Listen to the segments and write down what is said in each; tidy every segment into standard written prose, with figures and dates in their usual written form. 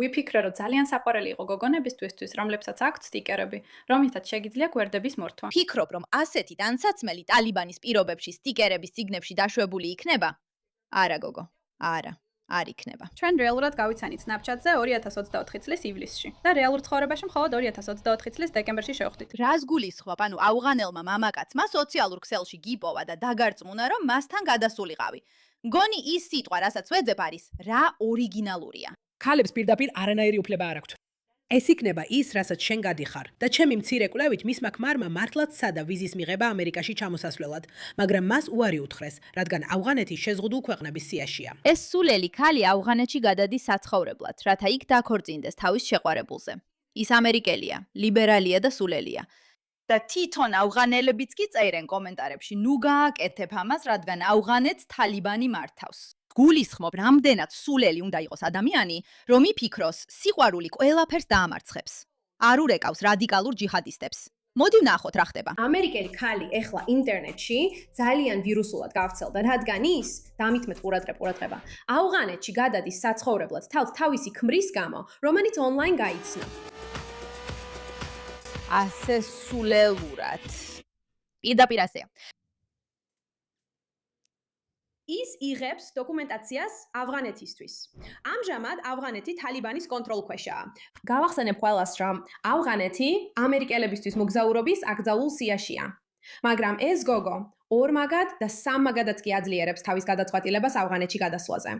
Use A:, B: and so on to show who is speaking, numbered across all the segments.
A: ვიფიქრე, რომ ძალიან საყვარელი იყო გოგონებისთვის, რომლებსაც აქვთ სტიკერები, რომლითაც შეგიძლია გვერდების მორთვა.
B: ფიქრობ, რომ ასეთი ტანსაცმელი ტალიბანის პირობებში სტიკერების წიგნებში დაშვებული იქნება? არა, გოგო, არა, არ იქნება.
A: ჩვენ რეალურად გავიცანით Snapchat-ზე 2024 წლის ივლისში და რეალურ ცხოვრებაში მხოლოდ 2024 წლის დეკემბერში შევხვდით.
B: რას გულისხმობ, ანუ ავღანელმა მამაკაცმა სოციალურ ქსელში გიპოვა და დაგარწმუნა, რომ მასთან გადასულიყავი. მგონი ის სიტყვა, რასაც ვეძებ არის, რა ორიგინალურია.
C: ქალებს პირდაპირ არანაირი უფლება არ აქვთ. ეს იქნება ის, რასაც შენ გადიხარ და ჩემი მცირე კვლევით მისმა ქმარმა მართლაც სცადა ვიზის მიღება ამერიკაში ჩამოსასვლელად, მაგრამ მას უარი უთხრეს, რადგან ავღანეთი შეზღუდულ ქვეყნების სიაშია.
B: ეს სულელი ქალი ავღანეთში გადადის საცხოვრებლად, რათა იქ დაქორწინდეს თავის შეყვარებულზე. ის ამერიკელია, ლიბერალია და სულელია. და თვითონ ავღანელებიც კი წერენ კომენტარებში, ნუ გააკეთებ ამას, რადგან ავღანეთს თალიბანი მართავს. გულისხმობ, რამდენად სულელი უნდა იყოს ადამიანი, რომ იფიქროს, სიყვარული ყველაფერს დაამარცხებს. არ ურეკავს რადიკალურ ჯიჰადისტებს. მოდი ვნახოთ რა ხდება.
D: ამერიკელი ქალი ეხლა ინტერნეტში ძალიან ვირუსულად გავრცელდა, რადგან ის, დამითმეთ ყურადღება, ავღანეთში გადადის საცხოვრებლად თავისი ქმრის გამო, რომელიც ონლაინ გაიცნო.
B: ასე სულელურად. პირდაპირ ასეა.
D: ის იღებს დოკუმენტაციას ავღანეთისთვის. ამჟამად ავღანეთი თალიბანის კონტროლქვეშაა. გავახსენებ ყველას, რომ ავღანეთი ამერიკელებისთვის მოგზაურობის აკრძალულ სიაშია. მაგრამ ეს გოგო ორმაგად და სამმაგადაც კი აძლიერებს თავის გადაწყვეტილებას ავღანეთში გადასვლაზე.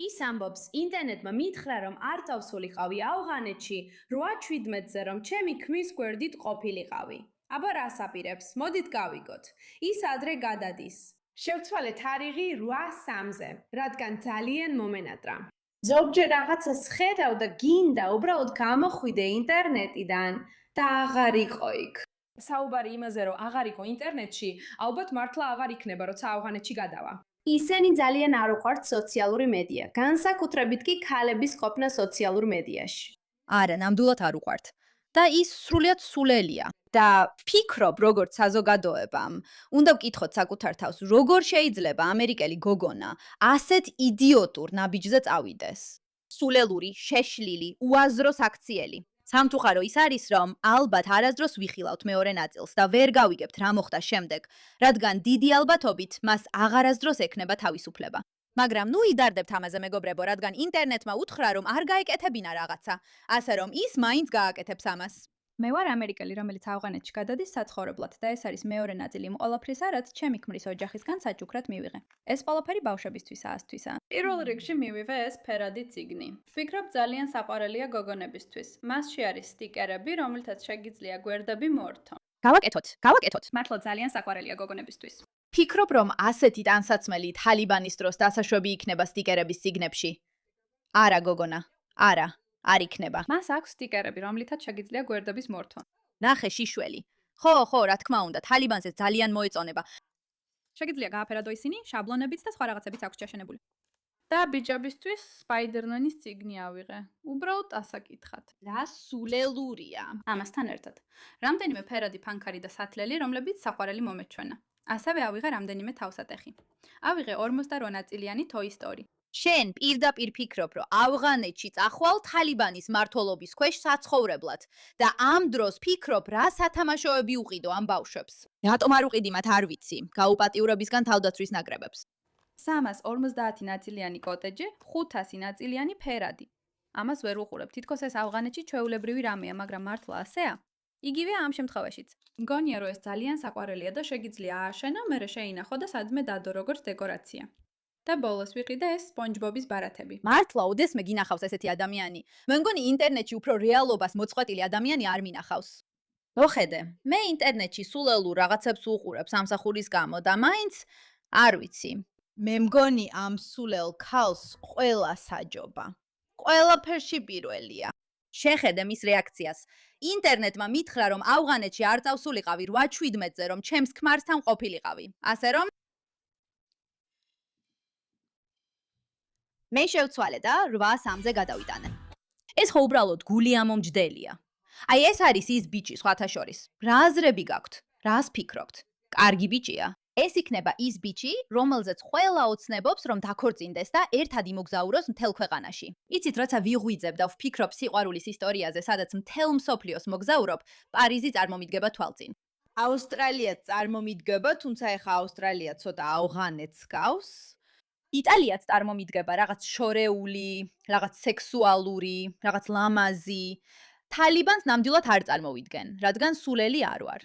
D: ის ამბობს, ინტერნეტმა მითხრა, რომ არ წავსულიყავი ავღანეთში 8-17-ზე, რომ ჩემი ქმრის გვერდით ყოფილიყავი. აბა რას აპირებს? მოდით გავიგოთ. ის ადრე გადადის. შევცვალე თარიღი 8-3-ზე, რადგან ძალიან მომენატრა. ზოგჯერ რაღაცას ხედავ და გინდა უბრალოდ გამოხვიდე ინტერნეტიდან და აღარ იყო იქ.
A: საუბარი იმაზე, რომ აღარ იყო ინტერნეტში, ალბათ მართლა აღარ იქნება, როცა ავღანეთში გადავა.
D: ისინი ძალიან არ უყვართ სოციალური მედია, განსაკუთრებით კი ქალების ყოფნა სოციალურ მედიაში.
B: არა, ნამდვილად არ უყვართ. და ის სრულიად სულელია. და ფიქრობ, როგორც საზოგადოებამ, უნდა ვკითხოთ საკუთარ თავს, როგორ შეიძლება ამერიკელი გოგონა ასეთ იდიოტურ ნაბიჯზე წავიდეს. სულელური, შეშლილი, უაზრო საქციელი. სამთუხარო ის არის, რომ ალბათ არასდროს ვიხილავთ მეორე ნაწილს და ვერ გავიგებთ რა მოხდა შემდეგ, რადგან დიდი ალბათობით მას აღარასდროს ექნება თავისუფლება. მაგრამ ნუ იდარდებთ ამაზე მეგობრებო, რადგან ინტერნეტმა უთხრა, რომ არ გაეკეთებინა რაღაცა, ასე რომ ის მაინც გააკეთებს ამას.
A: მე ვარ ამერიკელი, რომელიც ავღანეთში გადადის საცხოვრებლად და ეს არის მეორე ნაწილი იმ ყველაფრისა, რაც ჩემი ქმრის ოჯახისგან საჩუქრად მივიღე. ეს ყველაფერი ბავშვებისთვისაა, ასთვისაა. პირველ რიგში მივიღე ეს ფერადი წიგნი. ვფიქრობ, ძალიან საყვარელია გოგონებისთვის. მასში არის სტიკერები, რომლითაც შეგიძლია გვერდები მორთო.
B: გავაკეთოთ.
A: მართლა ძალიან საყვარელია გოგონებისთვის.
B: ფიქრობ, რომ ასეთი ტანსაცმელი თალიბანის დროს დასაშვები იქნება სტიკერების წიგნებში? არა, გოგონა, არა. არ იქნება.
A: მას აქვს სტიკერები, რომლითაც შეგიძლია გვერდების მორთვა.
B: ნახე შიშველი. ხო, რა თქმა უნდა, თალიბანზე ძალიან მოეწონება.
A: შეგიძლია გააფერადო ისინი, შაბლონებიც და სხვა რაღაცებიც აქვს ჩაშენებული. და ბიჭებისთვის სპაიდერმენის წიგნი ავიღე. უბრალოდ ასაკითხად.
B: რა სულელურია.
A: ამასთან ერთად. რამდენიმე ფერადი ფანქარი და სათლელი, რომლებიც საყვარელი მომეჩვენა. ასევე ავიღე რამდენიმე თავსატეხი. ავიღე 48 ნაწილიანი Toy Story.
B: შენ პირდაპირ ფიქრობ, რომ ავღანეთში წახვალ თალიბანის მმართველობის ქვეშ საცხოვრებლად და ამ დროს ფიქრობ, რა სათამაშოები უყიდო ამ ბავშვებს. რატომ არ უყიდი მათ, არ ვიცი. გაუპატიურებისგან თავდაცვის ნაკრებებს.
A: 350 ნაწილიანი კოტეჯი, 500 ნაწილიანი ფერადი. ამას ვერ უყურებ. თითქოს ეს ავღანეთში ჩვეულებრივი რამეა, მაგრამ მართლა ასეა. იგივეა ამ შემთხვევაშიც. მგონია, რომ ეს ძალიან საყვარელია და შეგიძლია ააშენო, მერე შეინახო და სადმე დადო როგორც დეკორაცია. და ბოლოს ვიყიდე ეს SpongeBob-ის ბარათები.
B: მართლა ოდესმე გინახავს ესეთი ადამიანი. მე მგონი ინტერნეტში უფრო რეალობას მოწყვეტილი ადამიანი არ მინახავს. მოხედე, მე ინტერნეტში სულელურ რაღაცებს უყურებ სამსახურის გამო და მაინც არ ვიცი. მე მგონი ამ სულელ ქალს ყველა საჯობა. ყველაფერში პირველია. შეხედე მის რეაქციას. ინტერნეტმა მითხრა, რომ ავღანეთში არ წავსულიყავი 8-17-ზე, რომ ჩემს ქმართან ყოფილიყავი. ასე რომ მე შევცვალე და 8-3-ზე გადავიტანე. ეს ხო უბრალოდ გული ამომჯდელია. აი ეს არის ის ბიჭი სხვათა შორის. რა აზრები გაქვთ? რას ფიქრობთ? კარგი ბიჭია? ეს იქნება ის ბიჭი, რომელზეც ყველა ოცნებობს, რომ დაქორწინდეს და ერთად იმოგზაუროს მთელ ქვეყანაში. იცით, როცა ვიღვიძებ და ვფიქრობ სიყვარულის ისტორიაზე, სადაც მთელ მსოფლიოს მოგზაურობ, პარიზი წარმომიდგება თვალწინ. ავსტრალიაც წარმომიდგება, თუმცა ეხა ავსტრალია ცოტა ავღანეთს გავს. იტალიაც წარმომიდგება რაღაც შორეული, რაღაც სექსუალური, რაღაც ლამაზი. თალიბანს ნამდვილად არ წარმოვიდგენ, რადგან სულელი არ ვარ.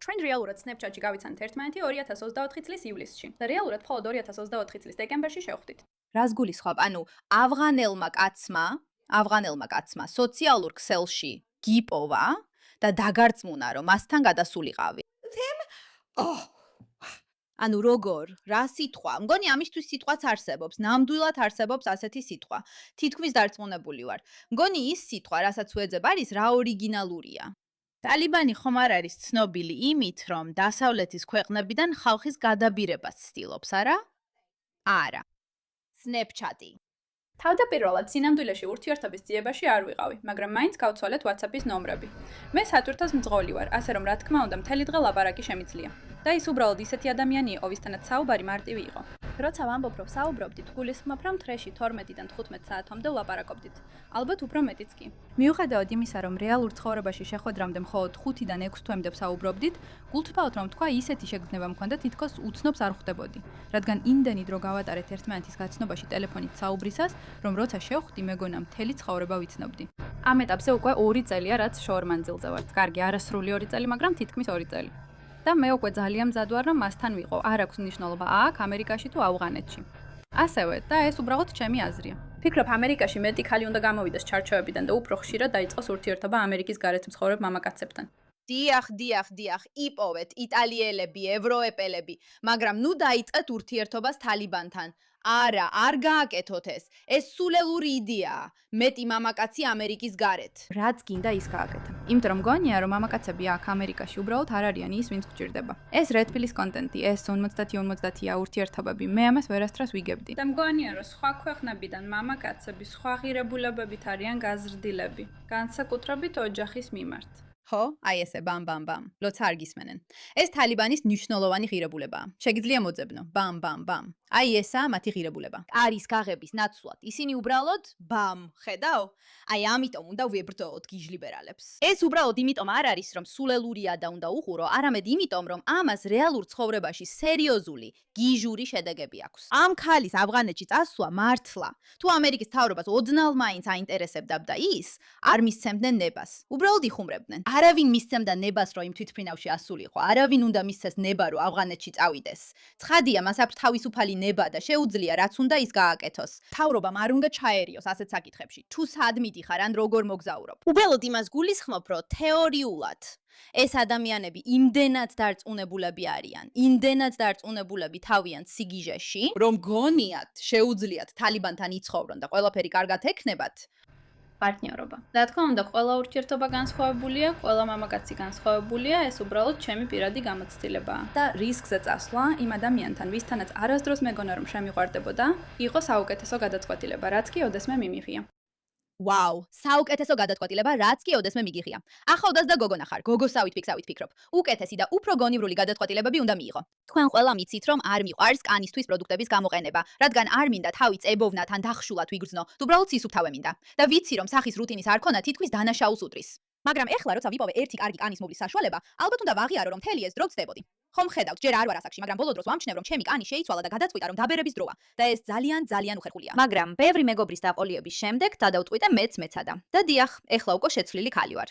A: ჩვენ რეალურად Snapchat-ში გავიცანთ ერთმანეთი 2024 წლის ივლისში და რეალურად მხოლოდ 2024 წლის დეკემბერში შევხვდით.
B: რას გულისხმობ? ანუ ავღანელმა კაცმა სოციალურ ქსელში გიპოვა და დაგარწმუნა, რომ მასთან გადასულიყავი. ანუ როგორ? რა სიტყვა? მგონი ამისთვის სიტყვაც არსებობს, ნამდვილად არსებობს ასეთი სიტყვა. თითქმის დარწმუნებული ვარ. მგონი ის სიტყვა, რასაც ვეძებ, არის რა ორიგინალურია. ტალიბანი ხომ არ არის ცნობილი იმით, რომ დასავლეთის ქვეყნებიდან ხალხის გადაბირებას ცდილობს, არა? არა. Snapchat-ი.
A: თავდაპირველად სინამდვილეში ურთიერთობის ძიებაში არ ვიყავი, მაგრამ მაინც გავცვალეთ WhatsApp-ის ნომრები. მე სატვირთოს მძღოლი ვარ, ასე რომ რა თქმა უნდა, მთელი დღე ლაპარაკი შემიძლია. და ის უბრალოდ ისეთი ადამიანი იყო, ვისთანაც საუბარი მარტივი იყო. როცა ვამბობ, რომ საუბრობდით, გულისხმობ, რომ თრეში 12-დან 15 საათამდე ვლაპარაკობდით. ალბათ უფრო მეტიც კი. მიუხედავად იმისა, რომ რეალურ ცხოვრებაში შეხვედრამდე მხოლოდ 5-დან 6 თვემდე ვსაუბრობდით, გულთბაოთ, რომ თქვა ისეთი შეგრძნება მქონდა, თითქოს უცნობს არ ხვდებოდი. რადგან იმდენი დრო გავატარეთ ერთმანეთის გაცნობაში ტელეფონით საუბრისას, რომ როცა შევხვდი, მეგონა მთელი ცხოვრება ვიცნობდი. ამ ეტაპზე უკვე 2 წელია, რაც შორმანძილზე ვართ. კარგი, არასრული 2 წელი, მაგრამ თითქმის 2 წელი. და მე უკვე ძალიან მზად ვარ, რომ მასთან ვიყო. არ აქვს მნიშვნელობა აქ, ამერიკაში თუ ავღანეთში. ასევე, და ეს უბრალოდ ჩემი აზრია. ფიქრობ, ამერიკაში მეტი ქალი უნდა გამოვიდეს ჩარჩოებიდან და უფრო ხშირად დაიწყოს ურთიერთობა ამერიკის გარეთ მცხოვრებ მამაკაცებთან.
B: დიახ, იპოვეთ იტალიელები, ევროეპელები, მაგრამ ნუ დაიწყეთ ურთიერთობას თალიბანთან. არა, არ გააკეთოთ ეს. ეს სულელური იდეაა. მეტი მამაკაცი ამერიკის გარეთ. რაც გინდა ის გააკეთა. იმიტომ რომ მგონია, რომ მამაკაცები აქ ამერიკაში უბრალოდ არ არიან ის, ვინც გჭირდება. ეს Red Pill-ის კონტენტი, ეს 50-50 ურთიერთობები, მე ამას ვერასდროს ვიგებდი. და მგონია, რომ სხვა ქვეყნებიდან მამაკაცები სხვა ღირებულებებით არიან გაზრდილები, განსაკუთრებით ოჯახის მიმართ. ხო, აი ესე ბამ. ლოცა არ გისმენენ. ეს თალიბანის მნიშვნელოვანი ღირებულებაა. შეგიძლია მოძებნო. ბამ. აი ესაა მათი ღირებულება. არის გაღების ნაცვლად. ისინი უბრალოდ ბამ, ხედავ? აი ამიტომ უნდა ვებრძოლოთ გიჟლიბერალებს. ეს უბრალოდ იმიტომ არ არის, რომ სულელურია და უნდა უხურო, არამედ იმიტომ, რომ ამას რეალურ ცხოვრებაში სერიოზული, გიჟური შედეგები აქვს. ამ ქალის ავღანეთში წასვლა მართლა. თუ ამერიკის მთავრობას ოდნავ მაინც აინტერესებდა და ის, არ მისცემდნენ ნებას. უბრალოდ იხუმრებდნენ. არავინ მისცემდა ნებას, რომ იმ თვითმფრინავში ასულიყო. არავინ უნდა მისცეს ნება, რომ ავღანეთში წავიდეს. ცხადია, მას აქვს თავისუფალი ნება და შეუძლია რაც უნდა ის გააკეთოს. მთავრობამ არ უნდა ჩაერიოს ასეთ საკითხებში. თუ სად მიდიხარ ან როგორ მოგზაურობ. უბრალოდ იმას გულისხმობ, რომ თეორიულად ეს ადამიანები იმდენად დარწმუნებულები არიან, იმდენად დარწმუნებულები თავიანთ სიგიჟეში, რომ გონიათ, შეუძლიათ თალიბანთან იცხოვრონ და ყველაფერი კარგად ექნებათ. პარტნიორობა. რა თქმა უნდა, ყველა ურთიერთობა განსხვავებულია, ყველა მამაკაცი განსხვავებულია, ეს უბრალოდ ჩემი პირადი გამოცდილებაა. და რისკზე წასვლა იმ ადამიანთან, ვისთანაც არასდროს მეგონა რომ შემიყვარდებოდა, იყო საუკეთესო გადაწყვეტილება, რაც კი ოდესმე მიმიღია. ვაუ, საუკეთესო გადაწყვეტილება, რაც კი ოდესმე მიგიღია. ახალგაზრდა გოგონა ხარ, გოგოსავით ფიქრობ. უკეთესი და უფრო გონივრული გადაწყვეტილებები უნდა მიიღო. თქვენ ყველა მიცით, რომ არ მიყვარს კანისთვის პროდუქტების გამოყენება, რადგან არ მინდა თავი წებოვნათ ან დახშულად ვიგრძნო, თუ უბრალოდ სისუფთავე მინდა. და ვიცი, რომ სახის რუტინის არ ქონა თითქმის დანაშაულს უდრის. მაგრამ ეხლა, როცა ვიპოვე ერთი კარგი კანის მოვლის საშუალება, ალბათ უნდა ვაღიარო, რომ მთელი ეს დრო ვწდებოდი. ხომ ხედავთ, ჯერ არ ვარ ასაკში, მაგრამ ბოლო დროს ვამჩნევ, რომ ჩემი კანი შეიცვალა და გადაწყვიტა, რომ დაბერების დროა და ეს ძალიან უხერხულია. მაგრამ ბევრი მეგობრის დაყოლიების შემდეგ გადავწყვიტე მეც მეცადა. და დიახ, ეხლა უკვე შეცვლილი ქალი ვარ.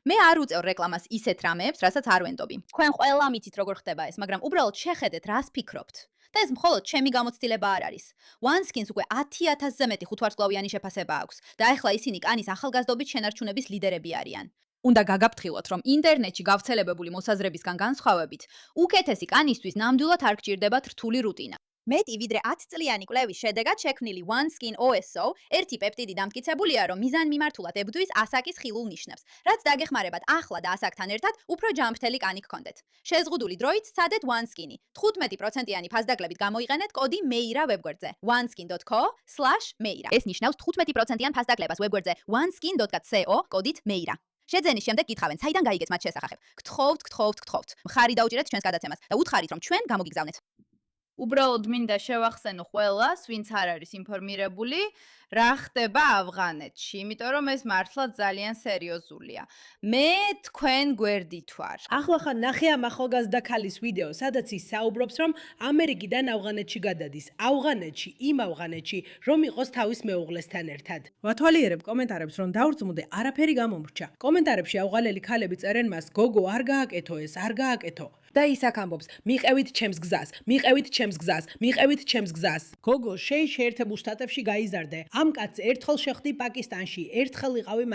B: მე არ უწევ რეკლამას ისეთ რამეებს, რასაც არ ვენდობი. თქვენ ყველა მიცით როგორ ხდება ეს, მაგრამ უბრალოდ შეხედეთ, რას ფიქრობთ. და ეს მხოლოდ ჩემი გამოცდილება არ არის. OneSkin-ს უკვე 10,000-ზე მეტი ხუთვარსკვლავიანი შეფასება აქვს და ეხლა ისინი კანის ახალგაზრდობით შენარჩუნების ლიდერები არიან. უნდა გაგაფრთხილოთ, რომ ინტერნეტში გავრცელებებული მოსაზრებისგან განსხვავებით, უკეთესი კანისთვის ნამდვილად არ გჭირდებათ რთული რუტინა. მეტი ვიდრე 10 წლიანი კვლევის შედეგად შექმნილი OneSkin OSO ერთი პეპტიდი დამტკიცებულია, რომ მიზანმიმართულად ებრძვის ასაკის ხილულ ნიშნებს, რაც დაგეხმარებათ ახლა და ასაკთან ერთად უფრო ჯანმრთელი კანი გქონდეთ. შეზღუდული დროით სცადეთ OneSkin-ი. 15%-იანი ფასდაკლებით გამოიყენეთ კოდი MEIRA ვებგვერდზე oneskin.co/meira. ეს ნიშნავს 15%-იან ფასდაკლებას ვებგვერდზე oneskin.co კოდით MEIRA. შეძენის შემდეგ გითხავენ, საიდან გაიგეთ მათ შესახებ. გთხოვთ. მხარი დაუჭირეთ ჩვენს გადაცემას და უთხარით, რომ ჩვენ გამოგიგზავნეთ.
A: უბრალოდ მინდა შევახსენო ყველას, ვინც არ არის ინფორმირებული, რა ხდება ავღანეთში, იმიტომ რომ ეს მართლა ძალიან სერიოზულია. მე თქვენ გვერდით ვარ.
C: ახლა ხან ნახე ამ ახალგაზრდა ქალის ვიდეო, სადაც ის საუბრობს, რომ ამერიკიდან ავღანეთში გადადის. ავღანეთში, იმ ავღანეთში, რომ იყოს თავის მეუღლესთან ერთად. ვათვალიერებ კომენტარებს, რომ დაურწმუნდე, არაფერი გამომრჩა. კომენტარებში ავღანელი ქალები წერენ მას, გოგო, არ გააკეთო ეს, არ გააკეთო. და ის აქ ამბობს, მიყევით ჩემს გზას. გოგო, შეერთებულ შტატებში გაიზარდე. ამ კაცს ერთხელ შეხვდი პაკისტანში, ერთხელ იყავი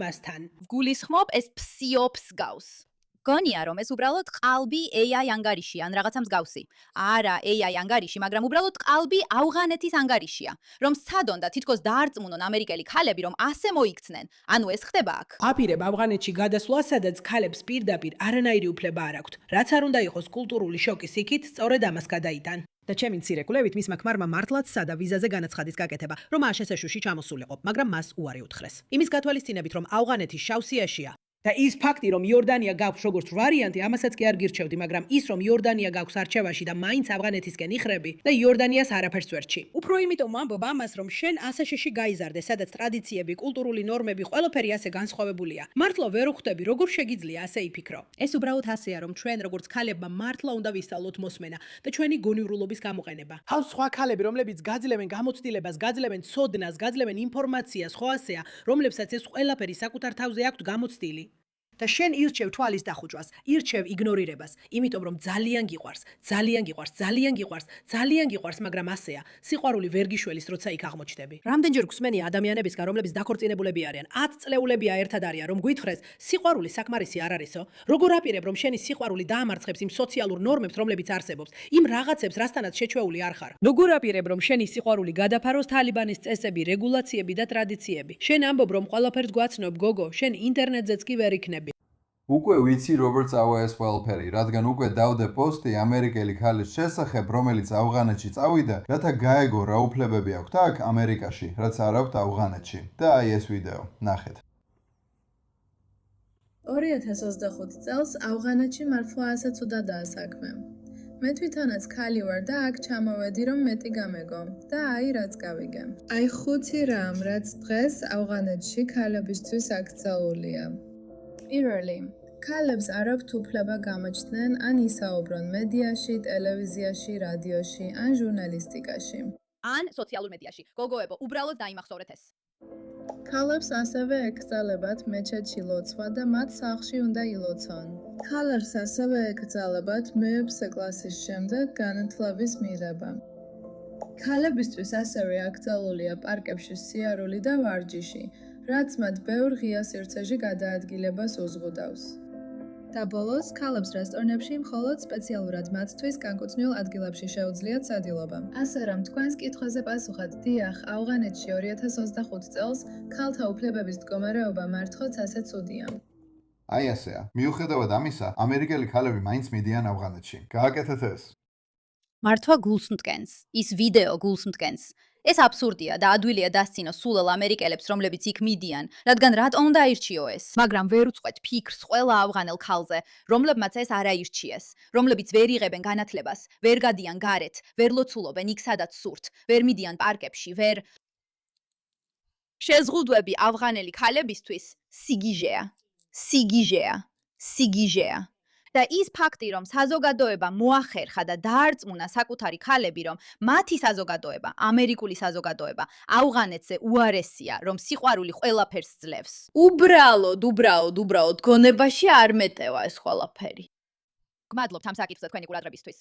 C: მასთან.
B: გულისხმობ ეს ფსიოფს გავს. გონია რომ ეს უბრალოდ ყალბი AI ანგარიში ან რაღაცა მსგავსი. არა AI ანგარიში, მაგრამ უბრალოდ ყალბი ავღანეთის ანგარიშია. რომ სცადონ და თითქოს დაარწმუნონ ამერიკელი ქალები, რომ ასე მოიქცნენ. ანუ ეს ხდება აქ.
C: აპირებ ავღანეთში გადასვლა, სადაც ქალებს პირდაპირ არანაირი უფლება არ აქვთ. რაც არ უნდა იყოს კულტურული შოკის იქით, სწორედ ამას გადაიტან. და ჩემი მცირე კვლევით მისმა ქმარმა მართლაც სადა ვიზაზე განაცხადის გაკეთება, რომ აშშ-ში ჩამოსულიყო, მაგრამ მას უარი უთხრეს. იმის გათვალისწინებით, რომ ავღანეთი შავსიაშია და ის ფაქტი, რომ იორდანია გაქვს როგორც ვარიანტი, ამასაც კი არ გირჩევდი, მაგრამ ის, რომ იორდანია გაქვს არჩევაში და მაინც ავღანეთისკენ იხრები და იორდანიას არაფერს ვერჩი. უფრო იმიტომ ვამბობ ამას, რომ შენ აშშ-ში გაიზარდე, სადაც ტრადიციები, კულტურული ნორმები, ყველაფერი ასე განსხვავებულია. მართლა ვერ ვხვდები, როგორ შეგიძლია ასე იფიქრო. ეს უბრალოდ ასეა, რომ ჩვენ როგორც ქალებმა მართლა უნდა ვისწავლოთ მოსმენა და ჩვენი გონიურულობის გამოყენება. ჰავს სხვა ქალები, რომლებიც გაძლევენ გამოცდილებას, გაძლევენ ცოდნას, გაძლევენ ინფორმაციას, ხო ასეა, რომლებსაც ეს ყველაფერი საკუთარ თავზე აქვთ გამოცდილი. და შენ ირჩევ თვალის დახუჭვას, ირჩევ იგნორირებას, იმიტომ რომ ძალიან გიყვარს, მაგრამ ასეა, სიყვარული ვერ გიშველის, როცა იქ აღმოჩნდები. რამდენჯერ გვსმენია ადამიანებისგან, რომლებიც დაქორწინებულები არიან, 10 წლეულებია ერთად არიან, რომ გვითხრეს, სიყვარული საკმარისი არ არისო? როგორ აპირებ, რომ შენი სიყვარული დაამარცხებს იმ სოციალურ ნორმებს, რომლებიც არსებობს, იმ რაღაცებს, რასთანაც შეჩვეული არ ხარ? როგორ აპირებ, რომ შენი სიყვარული გადაფაროს თალიბანის წესები, რეგულაციები და ტრადიციები? შენ ამბობ, რომ ყველაფერს გვაცნობ, გოგო, შენ ინტერნეტზეც კი ვერ იქნები.
E: უკვე ვიცი როგორ წავა ეს ყველაფერი, რადგან უკვე დავდე პოსტი ამერიკელი ქალის შესახებ, რომელიც ავღანეთში წავიდა, რათა გაეგო რა უფლებები აქვთ აქ ამერიკაში, რაც არ აქვთ ავღანეთში. და აი ეს ვიდეო, ნახეთ.
F: 2025 წელს ავღანეთში მართლა ასეც უდადაა საქმე. მე თვითონაც ქალი ვარ და აქ ჩამოვედი, რომ მეტი გამეგო და აი რაც გავიგე. აი 5 რამ, რაც დღეს ავღანეთში ქალებისთვის აკრძალულია. პირველი, ქალებს არ აქვთ უფლება გამოჩნდნენ ან ისაუბრონ მედიაში, ტელევიზიაში, რადიოში ან ჟურნალისტიკაში.
B: ან სოციალურ მედიაში. გოგოებო, უბრალოდ დაიმახსოვრეთ ეს.
F: ქალებს ასევე ეკრძალებათ მეჩეთში ლოცვა და მათ სახლში უნდა ილოცონ. ქალებს ასევე ეკრძალებათ მე-6 კლასის შემდეგ განათლების მიღება. ქალებისთვის ასევე აკრძალულია პარკებში სიარული და ვარჯიში, რაც მათ ბევრ ღია სივრცეში გადაადგილებას უზღუდავს. და ბოლოს, ქალებს რესტორნებში მხოლოდ სპეციალურად მათთვის განკუთვნილ ადგილებში შეუძლიათ სადილობა. ასე რომ, თქვენს კითხვაზე პასუხად, დიახ, ავღანეთში 2025 წელს ქალთა უფლებების მდგომარეობა მართლაც ასე ცუდია.
E: აი ასეა. მიუხედავად ამისა, ამერიკელი ქალები მაინც მიდიან ავღანეთში. გააკეთეთ ეს.
B: მართვა გულს მტკენს. ის ვიდეო გულს მტკენს. ეს აბსურდია და ადვილია დასცინო სულელ ამერიკელებს, რომლებიც იქ მიდიან, რადგან რატომ უნდა აირჩიო ეს? მაგრამ ვერ უწყვეთ ფიქრს ყველა ავღანელ ქალზე, რომლებმაც ეს არ აირჩიეს, რომლებიც ვერ იღებენ განათლებას, ვერ გადიან გარეთ, ვერ ლოცულობენ იქ, სადაც სურთ, ვერ მიდიან პარკებში, ვერ შეზღუდვები ავღანელი ქალებისთვის სიგიჟეა. და ის ფაქტი, რომ საზოგადოება მოახერხა და დაარწმუნა საკუთარი ქალები, რომ მათი საზოგადოება, ამერიკული საზოგადოება, ავღანეთზე უარესია, რომ სიყვარული ყველაფერს ძლევს.
A: უბრალოდ გონებაში არ მეტევა ეს ყველაფერი.
B: გმადლობთ ამ საკითხზე თქვენი ყურადღებისთვის.